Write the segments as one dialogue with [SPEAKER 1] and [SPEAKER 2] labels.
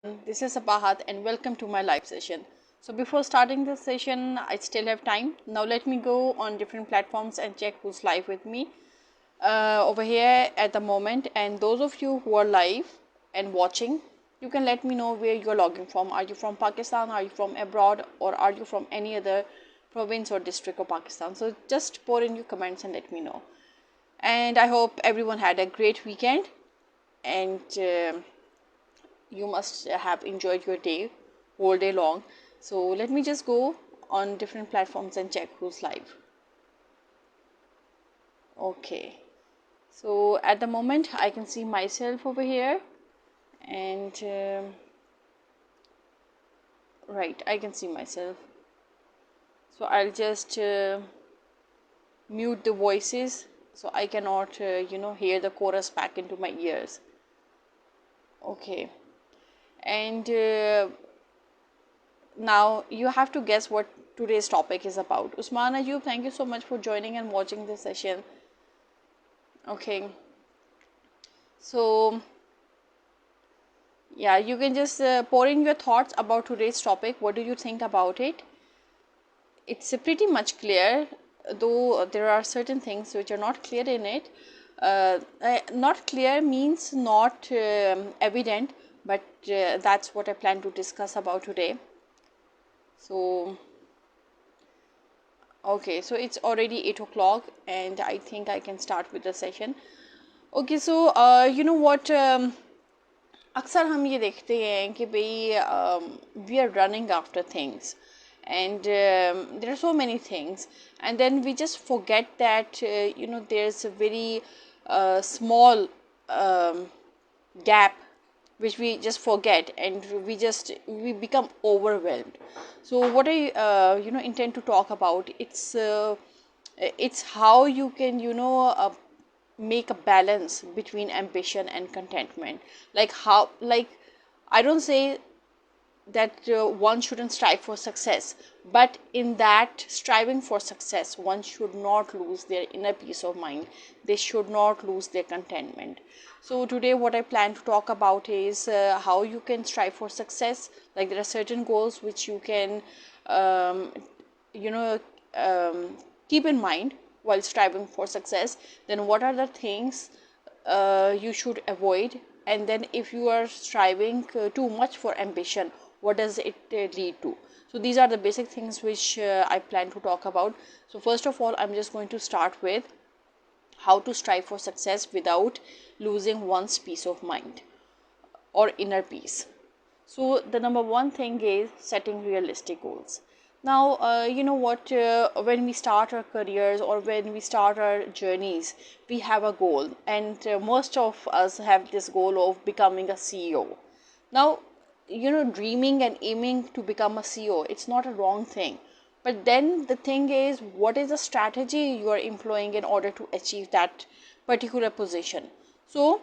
[SPEAKER 1] This is Apahat and welcome to my live session. So before starting this session, I still have time. Now let me go on different platforms and check who's live with me over here at the moment. And those of you who are live and watching, you can let me know where you're logging from. Are you from Pakistan? Are you from abroad? Or are you from any other province or district of Pakistan? So just pour in your comments and let me know. And I hope everyone had a great weekend and you must have enjoyed your day whole day long. So let me just go on different platforms and check who's live. Okay, so at the moment I can see myself over here, and right, I can see myself. So I'll just mute the voices so I cannot hear the chorus back into my ears. Okay, and now you have to guess what today's topic is about. Usman Ayub, thank you so much for joining and watching this session. Okay, so yeah, you can just pour in your thoughts about today's topic. What do you think about it? It's pretty much clear, though there are certain things which are not clear in it. Not clear means not evident, but that's what I plan to discuss about today. So okay, so it's already 8 o'clock and I think I can start with the session. Okay, so you know what, अक्सर हम ये देखते हैं कि भाई we are running after things and there are so many things, and then we just forget that there's a very small gap which we just forget, and we become overwhelmed. So what I intend to talk about, it's how you can make a balance between ambition and contentment. Like I don't say that one shouldn't strive for success, but in that striving for success, one should not lose their inner peace of mind. They should not lose their contentment. So today what I plan to talk about is how you can strive for success. Like there are certain goals which you can you know keep in mind while striving for success. Then what are the things you should avoid, and then if you are striving too much for ambition, what does it lead to? So these are the basic things which I plan to talk about. So first of all, I'm just going to start with how to strive for success without losing one's peace of mind or inner peace. So the number one thing is setting realistic goals. Now, you know what, when we start our careers or when we start our journeys, we have a goal, and most of us have this goal of becoming a CEO. Now, dreaming and aiming to become a CEO, it's not a wrong thing. But then the thing is, what is the strategy you are employing in order to achieve that particular position? So,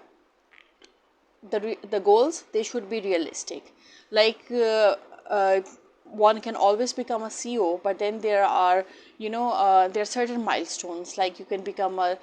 [SPEAKER 1] the goals, they should be realistic. Like one can always become a CEO, but then there are there are certain milestones. Like you can become a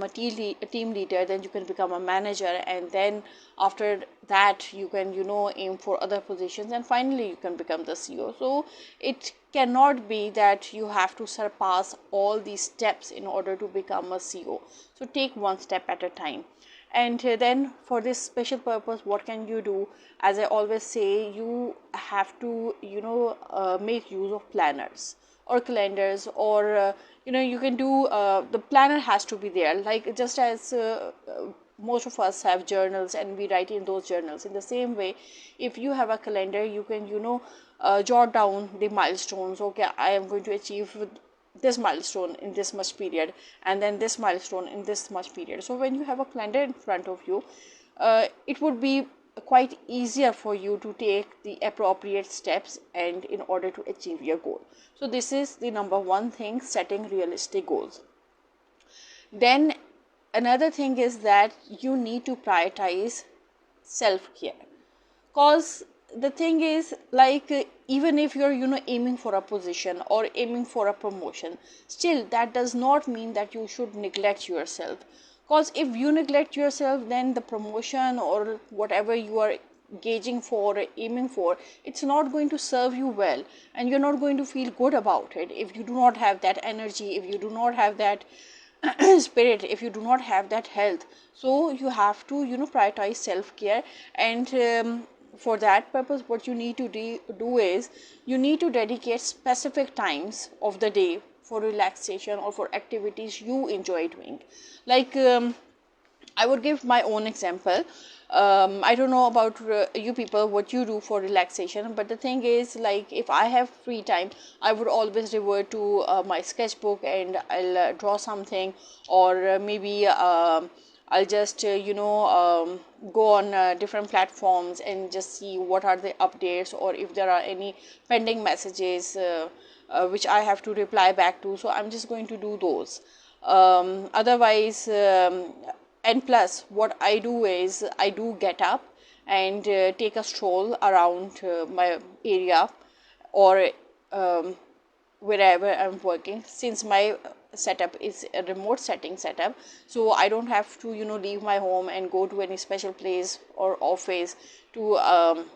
[SPEAKER 1] team leader, then you can become a manager, and then after that you can aim for other positions, and finally you can become the CEO. So it cannot be that you have to surpass all these steps in order to become a CEO. So take one step at a time. And then for this special purpose, what can you do? As I always say, you have to make use of planners or calendars, or you can do the planner has to be there. Like just as most of us have journals and we write in those journals, in the same way, if you have a calendar, you can jot down the milestones. Okay, I am going to achieve this milestone in this much period, and then this milestone in this much period. So when you have a calendar in front of you, it would be quite easier for you to take the appropriate steps and in order to achieve your goal. So this is the number one thing, setting realistic goals. Then another thing is that you need to prioritize self-care, cause the thing is, like even if you're aiming for a position or aiming for a promotion, still that does not mean that you should neglect yourself. Because if you neglect yourself, then the promotion or whatever you are gauging for, aiming for, it's not going to serve you well, and you're not going to feel good about it if you do not have that energy, if you do not have that spirit, if you do not have that health. So you have to prioritize self-care, and for that purpose what you need to do is you need to dedicate specific times of the day for relaxation or for activities you enjoy doing. Like I would give my own example. I don't know about you people what you do for relaxation, but the thing is, like, if I have free time, I would always revert to my sketchbook, and I'll draw something, or maybe I'll just go on different platforms and just see what are the updates, or if there are any pending messages which I have to reply back to. So I'm just going to do those. Otherwise, and plus what I do is I do get up and take a stroll around my area, or wherever I'm working, since my setup is a remote setting setup. So I don't have to leave my home and go to any special place or office to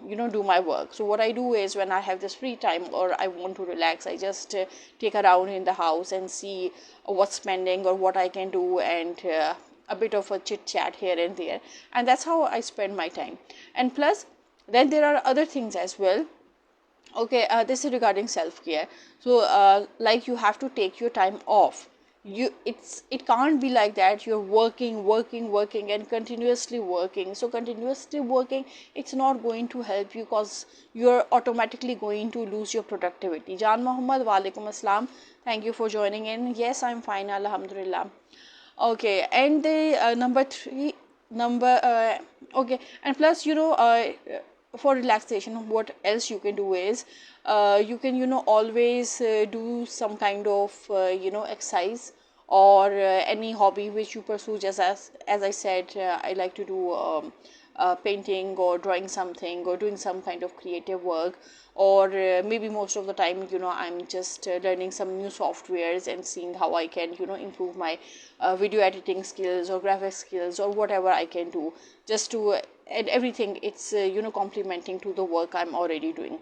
[SPEAKER 1] do my work. So what I do is, when I have this free time or I want to relax, I just take a round in the house and see what's pending or what I can do, and a bit of a chit chat here and there, and that's how I spend my time. And plus, then there are other things as well. Okay, this is regarding self-care. So like, you have to take your time off. It can't be like that you're working and continuously working. So continuously working, it's not going to help you, because you're automatically going to lose your productivity. Jan Muhammad, walaikum assalam, thank you for joining in. Yes, I'm fine, alhamdulillah. Okay, and the okay, and plus, for relaxation, what else you can do is you can always do some kind of exercise, or any hobby which you pursue. Just as I said, I like to do painting or drawing something, or doing some kind of creative work, or maybe most of the time I'm just learning some new softwares and seeing how I can improve my video editing skills or graphic skills, or whatever I can do, just to and everything, it's complementing to the work I'm already doing.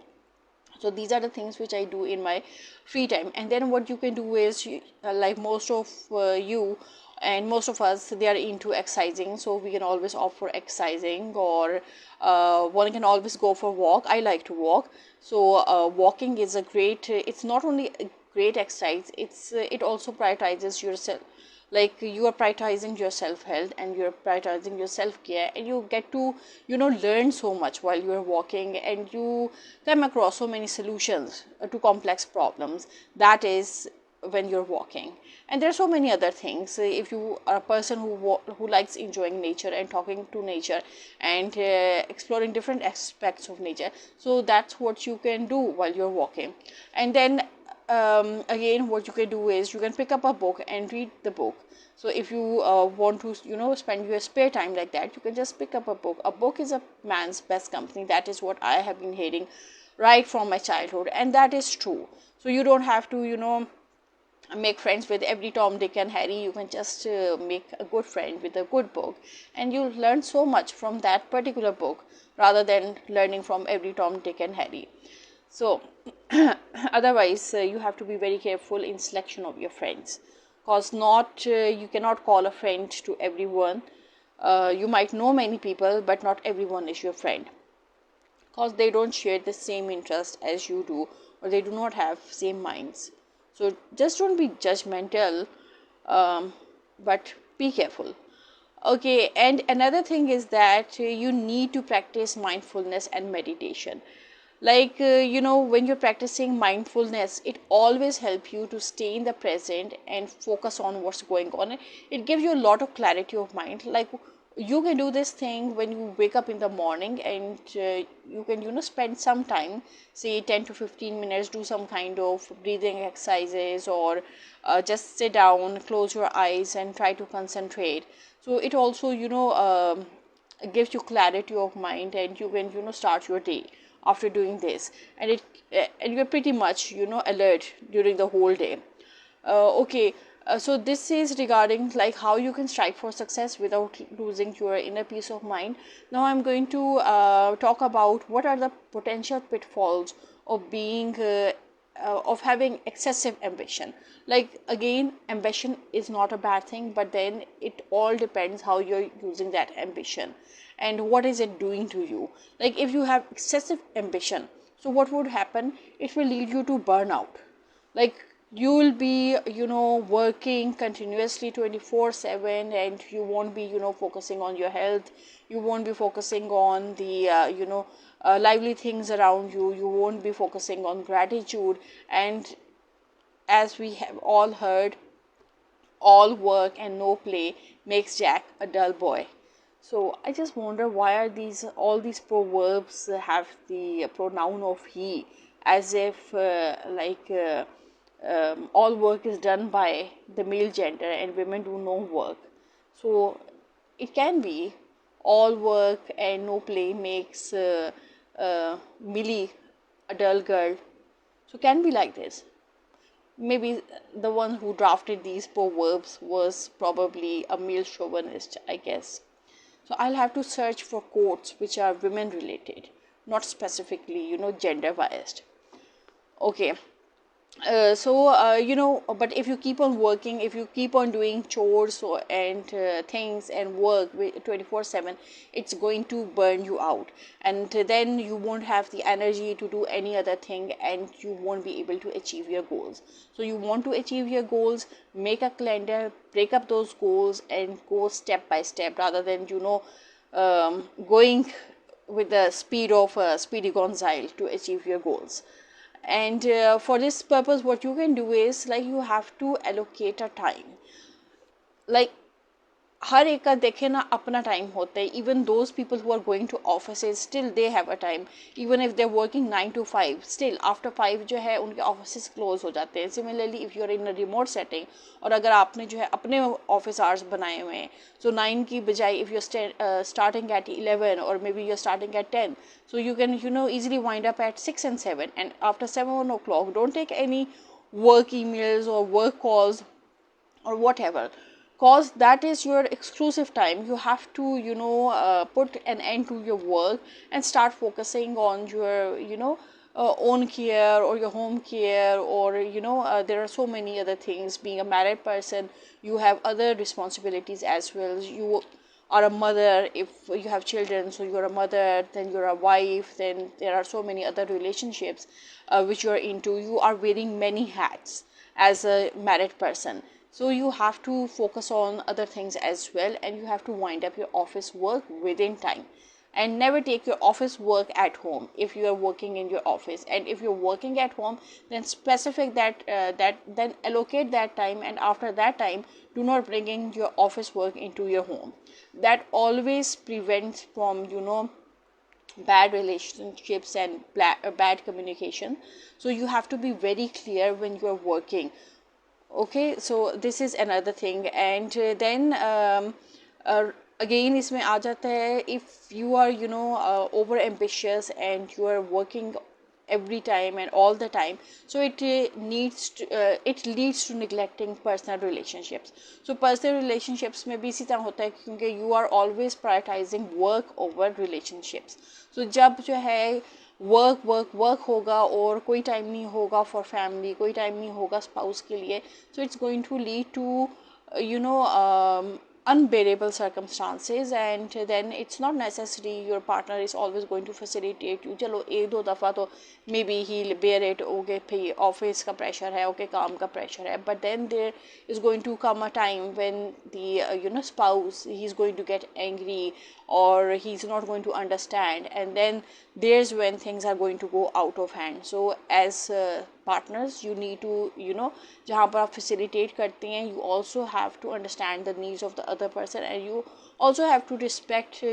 [SPEAKER 1] So these are the things which I do in my free time. And then what you can do is, like most of you and most of us, they are into exercising, so we can always opt for exercising, or one can always go for walk. I like to walk. So walking is a great, it's not only a great exercise, it also prioritizes yourself. Like, you are prioritizing your self-health, and you're prioritizing your self-care, and you get to learn so much while you're walking, and you come across so many solutions to complex problems. That is when you're walking. And there are so many other things. If you are a person who likes enjoying nature and talking to nature, and exploring different aspects of nature, so that's what you can do while you're walking. And then again, what you can do is, you can pick up a book and read the book. So if you want to spend your spare time like that, you can just pick up a book. A book is a man's best company. That is what I have been hearing right from my childhood, and that is true. So you don't have to make friends with every Tom, Dick and Harry. You can just make a good friend with a good book, and you'll learn so much from that particular book, rather than learning from every Tom, Dick and Harry. So otherwise, you have to be very careful in selection of your friends, because you cannot call a friend to everyone. You might know many people, but not everyone is your friend, because they don't share the same interest as you do, or they do not have same minds. So just don't be judgmental, but be careful. Okay, and another thing is that you need to practice mindfulness and meditation. Like, when you're practicing mindfulness, it always helps you to stay in the present and focus on what's going on. It gives you a lot of clarity of mind. Like, you can do this thing when you wake up in the morning, and you can spend some time, say 10 to 15 minutes, do some kind of breathing exercises, or just sit down, close your eyes and try to concentrate. So it also gives you clarity of mind, and you can start your day after doing this, and you're pretty much alert during the whole day. Okay, So this is regarding like how you can strive for success without losing your inner peace of mind. Now I'm going to talk about what are the potential pitfalls of being of having excessive ambition. Like again, ambition is not a bad thing, but then it all depends how you're using that ambition and what is it doing to you. Like if you have excessive ambition, so what would happen? It will lead you to burnout. Like you will be working continuously 24/7, and you won't be focusing on your health. You won't be focusing on the lively things around you. You won't be focusing on gratitude. And as we have all heard, all work and no play makes Jack a dull boy. So I just wonder, why are these all these proverbs have the pronoun of he, as if all work is done by the male gender and women do no work. So it can be all work and no play makes Millie a dull girl. So can be like this. Maybe the one who drafted these proverbs was probably a male chauvinist, I guess. So I'll have to search for quotes which are women related, not specifically, gender biased. Okay. But if you keep on working, if you keep on doing chores and things and work 24/7, it's going to burn you out, and then you won't have the energy to do any other thing, and you won't be able to achieve your goals. So you want to achieve your goals, make a calendar, break up those goals, and go step by step, rather than going with the speed of Speedy Gonzale to achieve your goals. And for this purpose, what you can do is, like, you have to allocate a time. Like, हर एक का देखे ना अपना time होता है. Even those people who are going to offices, still they have a time. Even if they're working 9 to 5, still after 5 जो है उनके offices close हो जाते हैं. Similarly, if you're in a remote setting, और अगर आपने जो है अपने office hours बनाए हुए हैं, so 9 की बजाय if you're starting at 11, or maybe you're starting at 10, so you can easily wind up at 6 and 7, and after 7 o'clock don't take any work emails or work calls or whatever, cause that is your exclusive time. You have to put an end to your work and start focusing on your own care or your home care, or there are so many other things. Being a married person, you have other responsibilities as well. You are a mother if you have children, so you're a mother, then you're a wife, then there are so many other relationships which you're into. You are wearing many hats as a married person. So you have to focus on other things as well, and you have to wind up your office work within time. And never take your office work at home if you are working in your office. And if you're working at home, then specific then allocate that time, and after that time, do not bring in your office work into your home. That always prevents from bad relationships and bad communication. So you have to be very clear when you're working. Okay, so this is another thing. And then again इसमें आ जाता है, if you are over ambitious and you are working every time and all the time, so it leads to neglecting personal relationships. So personal relationships में भी इसी तरह होता है, क्योंकि you are always prioritizing work over relationships. So जब जो है वर्क होगा और कोई टाइम नहीं होगा फॉर फैमिली, कोई टाइम नहीं होगा स्पाउस के लिए, so it's going to lead to unbearable circumstances. And then it's not necessary your partner is always going to facilitate you. चलो एक दो दफ़ा तो maybe he'll bear it, okay भाई ऑफिस का प्रेशर है, okay काम का प्रेशर है, but then there is going to come a time when the spouse, he's going to get angry, or he's not going to understand, and then there's when things are going to go out of hand. So as partners, you need to जहाँ पर आप facilitate करते हैं, you also have to understand the needs of the other person, and you also have to respect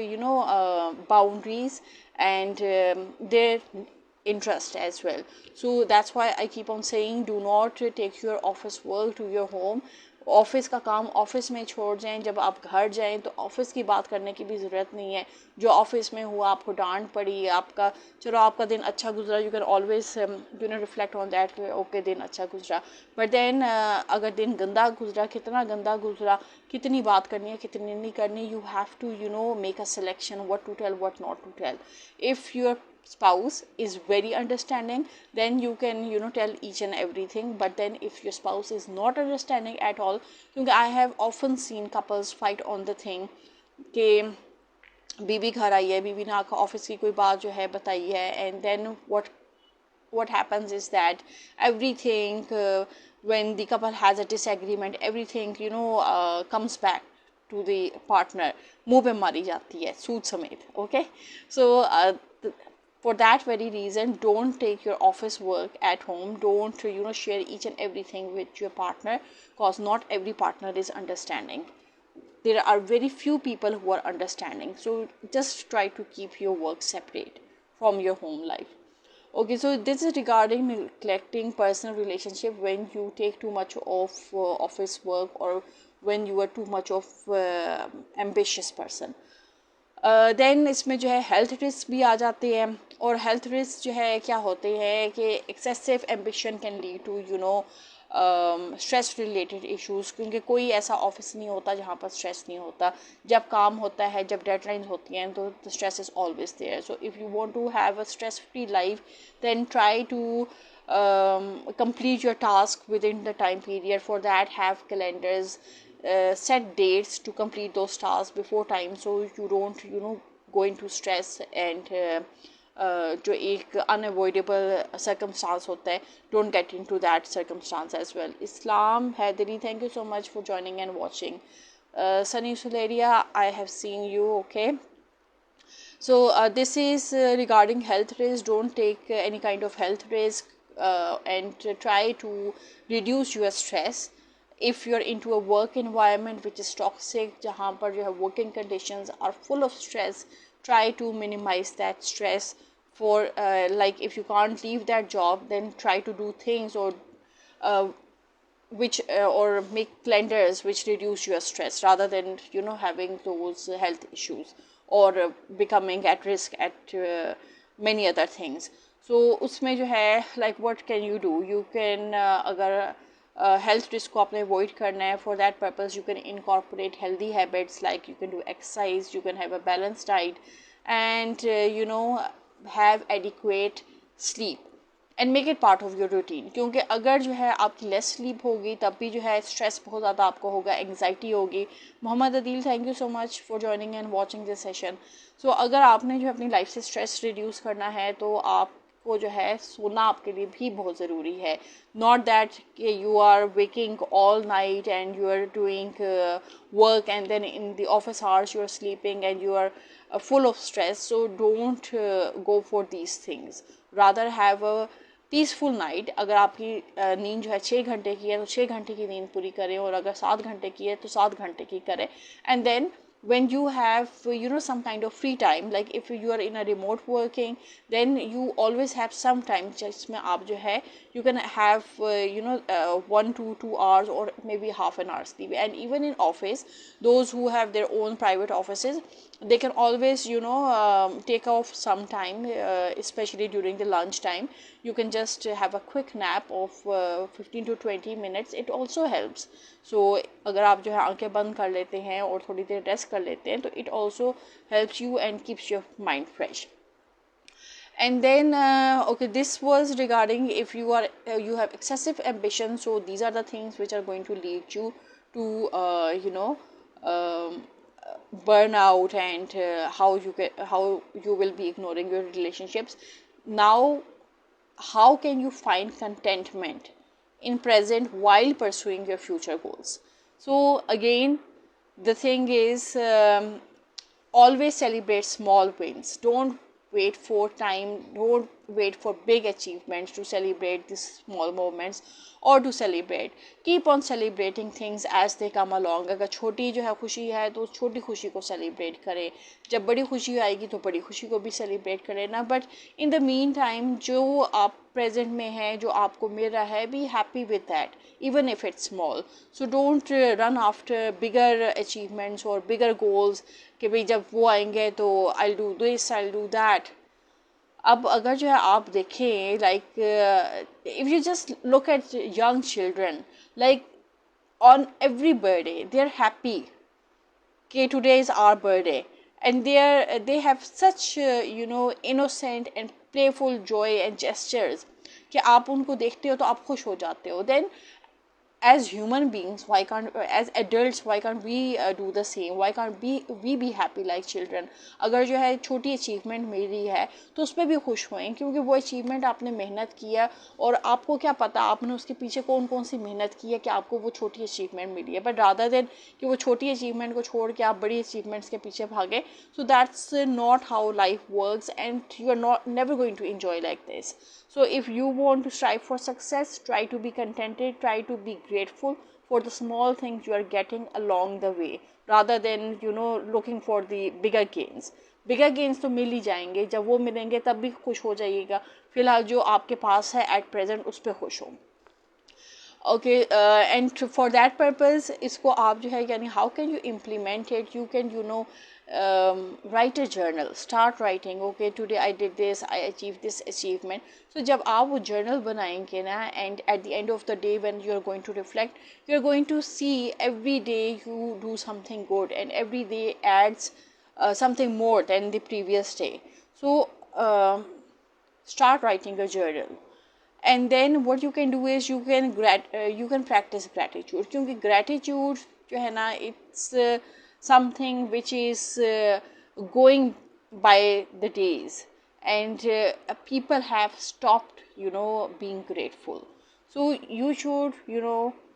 [SPEAKER 1] boundaries and their interest as well. So that's why I keep on saying, do not take your office work to your home. Office का काम office में छोड़ जाएं, जब आप घर जाएं तो ऑफिस की बात करने की भी ज़रूरत नहीं है। जो ऑफिस में हुआ, आपको डांट पड़ी, आपका चलो आपका दिन अच्छा गुजरा, you can always reflect on that, okay दिन अच्छा गुजरा। बट देन अगर दिन गंदा गुजरा, कितना गंदा गुजरा, कितनी बात करनी है कितनी नहीं करनी, you have to make a selection what to tell what not to tell. If your spouse is very understanding, then you can tell each and everything. But then if your spouse is not understanding at all, because I have often seen couples fight on the thing कि बीवी घर आई है, बीवी ने आकर office की कोई बात जो है बताई है, and then what happens is that everything when the couple has a disagreement, everything comes back to the partner, मुंह पे मारी जाती है सूद समेत. Okay, so for that very reason, don't take your office work at home. Don't share each and everything with your partner, because not every partner is understanding. There are very few people who are understanding, so just try to keep your work separate from your home life. Okay, so this is regarding neglecting personal relationship when you take too much of office work, or when you are too much of ambitious person. Then इसमें जो है health risk भी आ जाते हैं, और health risk जो है क्या होते हैं कि excessive ambition can lead to stress related issues, क्योंकि कोई ऐसा ऑफिस नहीं होता जहाँ पर स्ट्रेस नहीं होता. जब काम होता है, जब डेडलाइंस होती हैं, तो the stress is always there. So if you want to have a stress free life, then try to complete your task within the time period. For that, have calendars, set dates to complete those tasks before time, so you don't go into stress and जो एक unavoidable circumstance होता है, don't get into that circumstance as well. Islam Haidari, thank you so much for joining and watching. Sunny Suleria, I have seen you. Okay, so this is regarding health risk. Don't take any kind of health risk, and try to reduce your stress. If you're into a work environment which is toxic, jahan par jo hai working conditions are full of stress, try to minimize that stress. For like if you can't leave that job, then try to do things, or or make calendars which reduce your stress, rather than having those health issues, or becoming at risk at many other things. So उसमें जो है like what can you do? You can अगर health risk को आपने avoid करना है, for that purpose you can incorporate healthy habits, like you can do exercise, you can have a balanced diet, and have adequate sleep and make it part of your routine. क्योंकि अगर जो है आपकी less sleep होगी, तब भी जो है stress बहुत ज़्यादा आपको होगा, anxiety होगी. Mohammad Adeel, thank you so much for joining and watching this session. So अगर आपने जो है अपनी लाइफ से stress reduce करना है, तो आपको जो है सोना आपके लिए भी बहुत ज़रूरी है. Not that you are waking all night and you are doing work, and then in the office hours you are sleeping and you are full of stress. So don't go for these things. Rather have a peaceful night. अगर आपकी नींद जो है 6 घंटे की है, तो 6 घंटे की नींद पूरी करें, और अगर 7 घंटे की है तो 7 घंटे की करें. And then when you have some kind of free time, like if you are in a remote working, then you always have some time जिसमें आप जो है you can have 1 to 2 hours or maybe half an hour sleep. And even in office, those who have their own private offices, they can always take off some time, especially during the lunch time. You can just have a quick nap of 15 to 20 minutes. It also helps. So अगर आप जो है आंखें बंद कर लेते हैं और थोड़ी देर रेस्ट कर लेते हैं, तो it also helps you and keeps your mind fresh. And then okay, this was regarding if you are you have excessive ambition. So these are the things which are going to lead you to burnout, and how you will be ignoring your relationships. Now, how can you find contentment in present while pursuing your future goals? So again, the thing is, always celebrate small wins. Don't wait for time, don't wait for big achievements to celebrate these small moments or to celebrate. Keep on celebrating things as they come along. अगर छोटी जो है खुशी है तो छोटी खुशी को celebrate करें, जब बड़ी खुशी आएगी तो बड़ी खुशी को भी celebrate करें ना. But in the meantime जो आप present में है, जो आपको मिल रहा है, be happy with that even if it's small. So don't run after bigger achievements or bigger goals कि भाई जब वो आएंगे तो I'll do this, I'll do that. अब अगर जो है आप देखें like if you just look at young children, like on every birthday they're happy okay today is our birthday, and they have such innocent and playful joy and gestures कि आप उनको देखते हो तो आप खुश हो जाते हो. Then as human beings, why can't, as adults, why can't we do the same? Why can't we be happy like children? अगर जो है छोटी अचीवमेंट मिली है तो उस पर भी खुश होएं, क्योंकि वो अचीवमेंट आपने मेहनत किया और आपको क्या पता आपने उसके पीछे कौन कौन सी मेहनत की है कि आपको वो छोटी अचीवमेंट मिली है. बट रादर देन कि वो छोटी अचीवमेंट को छोड़ के आप बड़ी अचीवमेंट्स के पीछे भागे, so that's not how life works and you are not never going to enjoy like this. So if you want to strive for success, try to be contented, try to be grateful for the small things you are getting along the way, rather than looking for the bigger gains. Bigger gains तो मिल ही जाएंगे, जब वो मिलेंगे तब भी खुश हो जाइएगा. फिलहाल जो आपके पास है at present उस पर खुश हो. Okay, and for that purpose इसको आप जो है यानी how can you implement it? You can write a journal, start writing. Okay, today I did this, I achieved this achievement. So जब आप वो journal बनाएंगे ना, and at the end of the day when you are going to reflect, you are going to see every day you do something good and every day adds something more than the previous day. So start writing a journal. And then what you can do is you can practice gratitude, क्योंकि gratitude जो है ना it's something which is going by the days, and people have stopped being grateful. So you should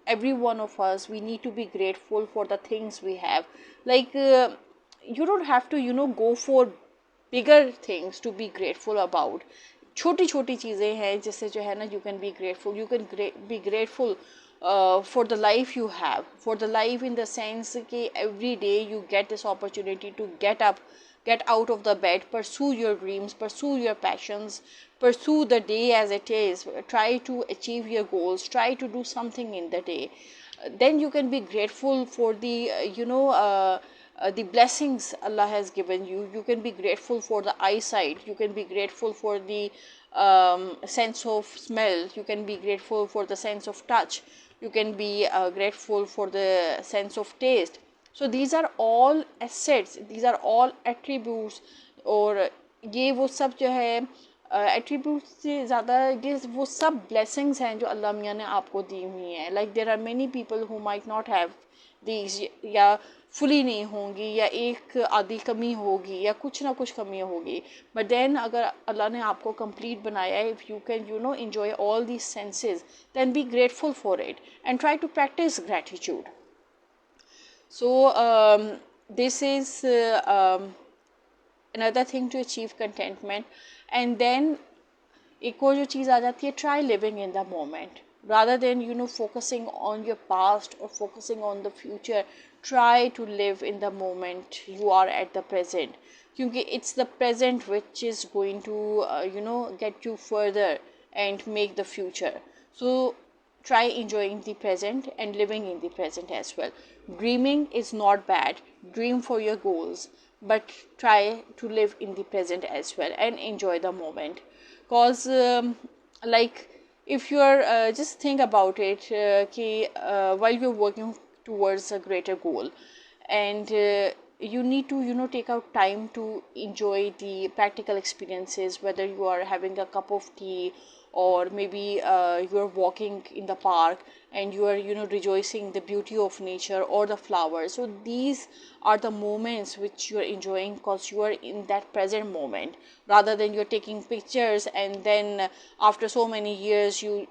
[SPEAKER 1] every one of us, we need to be grateful for the things we have. Like you don't have to go for bigger things to be grateful about. छोटी छोटी चीज़ें हैं जिससे जो है ना you can be grateful. You can be grateful for the life you have, for the life in the sense कि every day you get this opportunity to get up, get out of the bed, pursue your dreams, pursue your passions, pursue the day as it is, try to achieve your goals, try to do something in the day. Then you can be grateful for the the blessings Allah has given you. You can be grateful for the eyesight, you can be grateful for the sense of smell, you can be grateful for the sense of touch, you can be grateful for the sense of taste. So these are all assets, these are all attributes, और ये वो सब जो है attributes से ज़्यादा ये वो सब blessings हैं जो अल्लाह मियाँ ने आपको दी हुई हैं. Like there are many people who might not have these, या फुली नहीं होंगी, या एक आधी कमी होगी, या कुछ ना कुछ कमी होगी. बट देन अगर अल्लाह ने आपको कंप्लीट बनाया है, if you can enjoy all these senses, then be grateful for it and try to practice gratitude. So this is another thing to achieve contentment. And then एक और जो चीज़ आ जाती है, try living in the moment. Rather than focusing on your past or focusing on the future, try to live in the moment you are at the present, because it's the present which is going to get you further and make the future. So try enjoying the present and living in the present as well. Dreaming is not bad, dream for your goals, but try to live in the present as well and enjoy the moment. Because like if you're just think about it, while you're working towards a greater goal, and you need to take out time to enjoy the practical experiences, whether you are having a cup of tea, or maybe you're walking in the park and you are rejoicing the beauty of nature or the flowers. So these are the moments which you are enjoying because you are in that present moment, rather than you're taking pictures and then after so many years you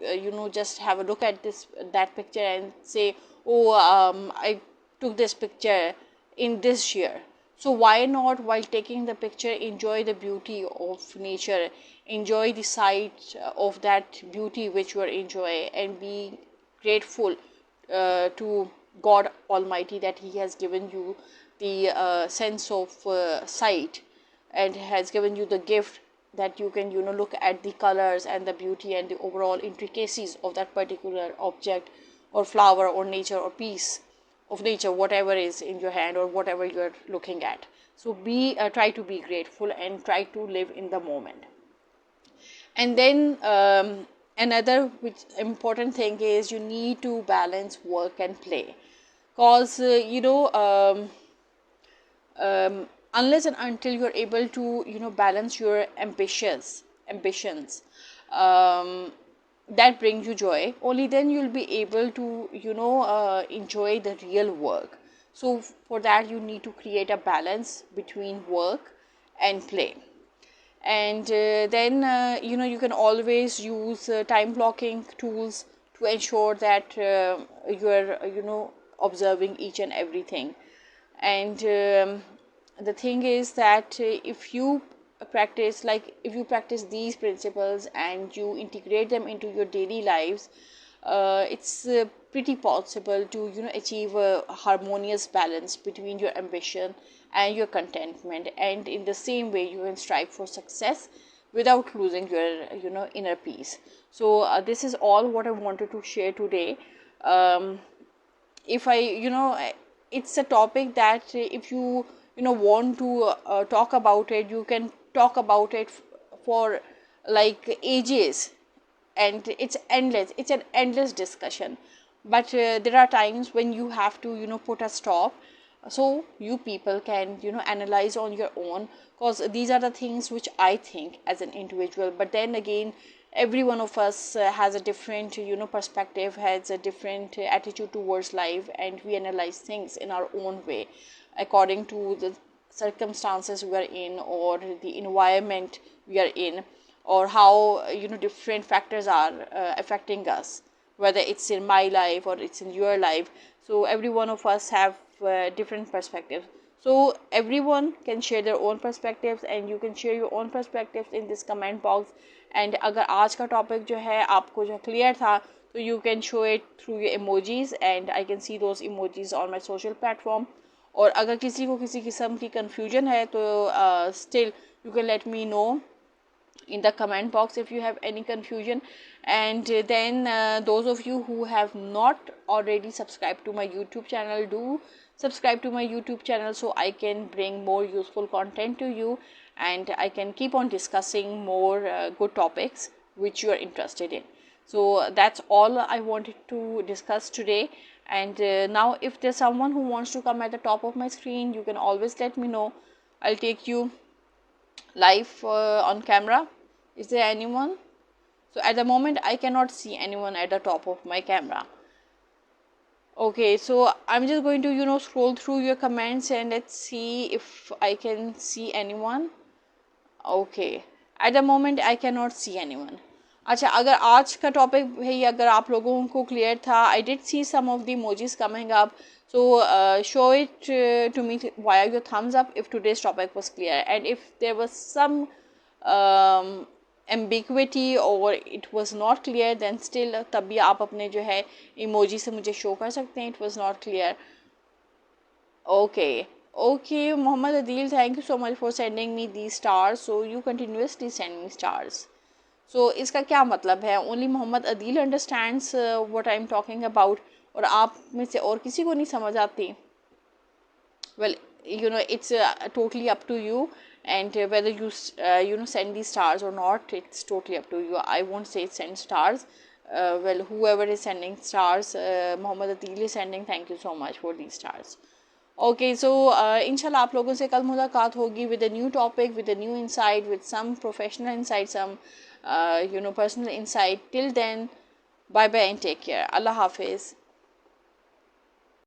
[SPEAKER 1] just have a look at that picture and say, oh, I took this picture in this year. So why not, while taking the picture, enjoy the beauty of nature, enjoy the sight of that beauty which you are enjoying, and be grateful to God Almighty that He has given you the sense of sight, and has given you the gift that you can look at the colors and the beauty and the overall intricacies of that particular object or flower or nature or piece of nature, whatever is in your hand or whatever you're looking at. So try to be grateful and try to live in the moment. And then another which important thing is you need to balance work and play, because unless and until you're able to balance your ambitions that brings you joy, only then you'll be able to enjoy the real work. So for that you need to create a balance between work and play. And then you can always use time blocking tools to ensure that you are observing each and everything. And the thing is that if you practice these principles and you integrate them into your daily lives, it's pretty possible to achieve a harmonious balance between your ambition and your contentment, and in the same way you can strive for success without losing your inner peace. So this is all what I wanted to share today. If I it's a topic that if you want to talk about it, you can talk about it for like ages, and it's an endless discussion. But there are times when you have to put a stop, so you people can analyze on your own, because these are the things which I think as an individual. But then again, every one of us has a different perspective, has a different attitude towards life, and we analyze things in our own way according to the circumstances we are in, or the environment we are in, or how different factors are affecting us, whether it's in my life or it's in your life. So every one of us have different perspectives. So everyone can share their own perspectives, and you can share your own perspectives in this comment box. And अगर आज का topic जो है आपको जो clear था, so you can show it through your emojis, and I can see those emojis on my social platform. और अगर किसी को किसी किस्म की confusion है तो still you can let me know in the comment box if you have any confusion. And then those of you who have not already subscribed to my YouTube channel, do subscribe to my YouTube channel, so I can bring more useful content to you, and I can keep on discussing more good topics which you are interested in. So that's all I wanted to discuss today. And now if there's someone who wants to come at the top of my screen, you can always let me know. I'll take you live on camera. Is there anyone? So at the moment I cannot see anyone at the top of my camera. Okay, so I'm just going to scroll through your comments, and let's see if I can see anyone. Okay, at the moment I cannot see anyone. अच्छा, अगर आज का topic भाई अगर आप लोगों को clear था, I did see some of the emojis coming up, so show it to me via your thumbs up if today's topic was clear, and if there was some ambiguity or it was not clear, then still तब भी आप अपने जो है emoji से मुझे show कर सकते हैं it was not clear. Okay, Muhammad Adil, thank you so much for sending me these stars. So you continuously send me stars. So इसका क्या मतलब है? Only Muhammad Adil understands what I am talking about, और आप में से और किसी को नहीं समझ आती? Well, it's totally up to you, and whether you send these stars or not, it's totally up to you. I won't say send stars. Well, whoever is sending stars, Muhammad Adil is sending, thank you so much for these stars. Okay, so inshallah आप लोगों से कल मुलाकात होगी with a new topic, with a new insight, with some professional insight, some personal insight. Till then, bye bye and take care. Allah Hafiz.